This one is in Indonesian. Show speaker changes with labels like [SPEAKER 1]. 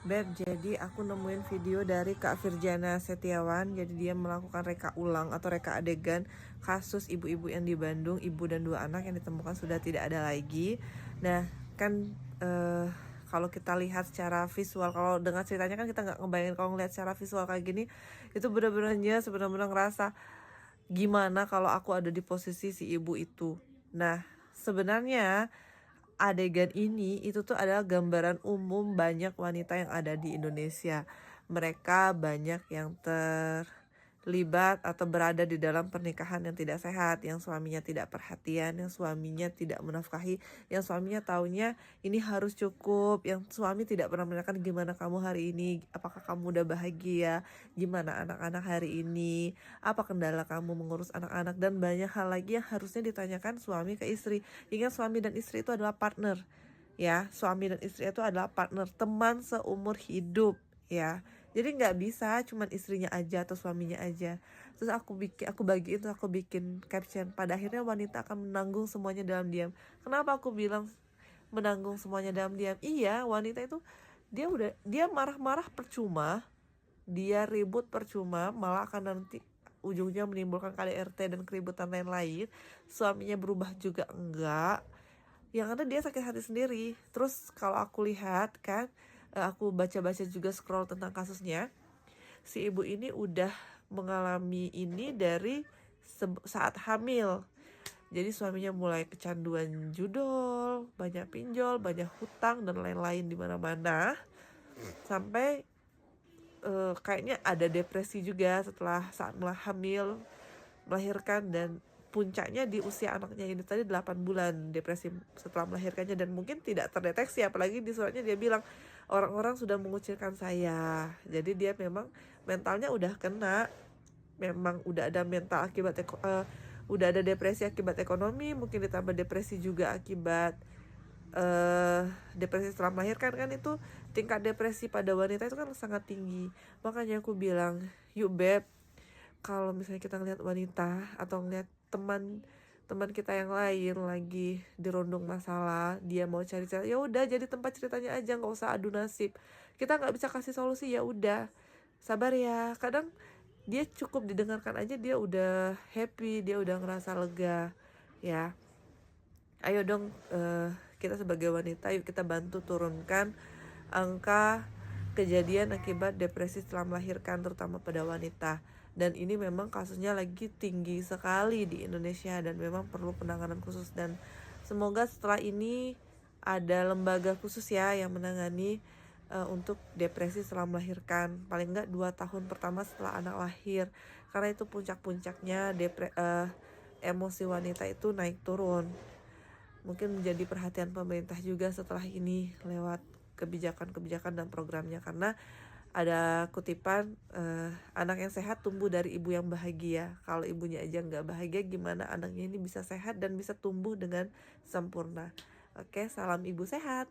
[SPEAKER 1] Beb, jadi aku nemuin video dari Kak Firjana Setiawan. Jadi dia melakukan reka ulang atau reka adegan kasus ibu-ibu yang di Bandung, ibu dan dua anak yang ditemukan sudah tidak ada lagi. Nah, kan kalau kita lihat secara visual, kalau dengar ceritanya kan kita nggak ngebayangin, kalau ngeliat secara visual kayak gini, itu bener-bener ngerasa gimana kalau aku ada di posisi si ibu itu. Nah, sebenarnya adegan ini itu tuh adalah gambaran umum banyak wanita yang ada di Indonesia. Mereka banyak yang terlibat atau berada di dalam pernikahan yang tidak sehat, yang suaminya tidak perhatian, yang suaminya tidak menafkahi, yang suaminya taunya ini harus cukup, yang suami tidak pernah menanyakan gimana kamu hari ini, apakah kamu udah bahagia, gimana anak-anak hari ini, apa kendala kamu mengurus anak-anak, dan banyak hal lagi yang harusnya ditanyakan suami ke istri. Ingat, suami dan istri itu adalah partner, ya. Suami dan istri itu adalah partner, teman seumur hidup, ya. Jadi nggak bisa cuman istrinya aja atau suaminya aja. Terus aku bikin caption, pada akhirnya wanita akan menanggung semuanya dalam diam. Kenapa aku bilang menanggung semuanya dalam diam? Iya, wanita itu dia marah-marah percuma, dia ribut percuma, malah akan nanti ujungnya menimbulkan KDRT dan keributan lain-lain. Suaminya berubah juga enggak, yang ada dia sakit hati sendiri. Terus kalau aku lihat kan, aku baca-baca juga, scroll tentang kasusnya, si ibu ini udah mengalami ini dari saat hamil. Jadi suaminya mulai kecanduan judol, banyak pinjol, banyak hutang dan lain-lain di mana-mana, sampai kayaknya ada depresi juga setelah saat hamil, melahirkan, dan puncaknya di usia anaknya ini tadi 8 bulan depresi setelah melahirkannya, dan mungkin tidak terdeteksi, apalagi di suratnya dia bilang orang-orang sudah mengucilkan saya. Jadi dia memang mentalnya udah kena, memang udah ada mental akibat udah ada depresi akibat ekonomi, mungkin ditambah depresi juga akibat depresi setelah melahirkan. Kan itu tingkat depresi pada wanita itu kan sangat tinggi. Makanya aku bilang, yuk beb, kalau misalnya kita ngeliat wanita atau ngeliat teman kita yang lain lagi dirundung masalah, dia mau cari cerita, ya udah jadi tempat ceritanya aja, nggak usah adu nasib. Kita nggak bisa kasih solusi, ya udah sabar ya. Kadang dia cukup didengarkan aja, dia udah happy, dia udah ngerasa lega, ya. Ayo dong, kita sebagai wanita, yuk kita bantu turunkan angka kejadian akibat depresi setelah melahirkan, terutama pada wanita. Dan ini memang kasusnya lagi tinggi sekali di Indonesia, dan memang perlu penanganan khusus. Dan semoga setelah ini ada lembaga khusus ya yang menangani untuk depresi setelah melahirkan, paling enggak 2 tahun pertama setelah anak lahir, karena itu puncak-puncaknya emosi wanita itu naik turun. Mungkin menjadi perhatian pemerintah juga setelah ini lewat kebijakan-kebijakan dan programnya, karena ada kutipan, anak yang sehat tumbuh dari ibu yang bahagia. Kalau ibunya aja nggak bahagia, gimana anaknya ini bisa sehat dan bisa tumbuh dengan sempurna. Oke, salam ibu sehat.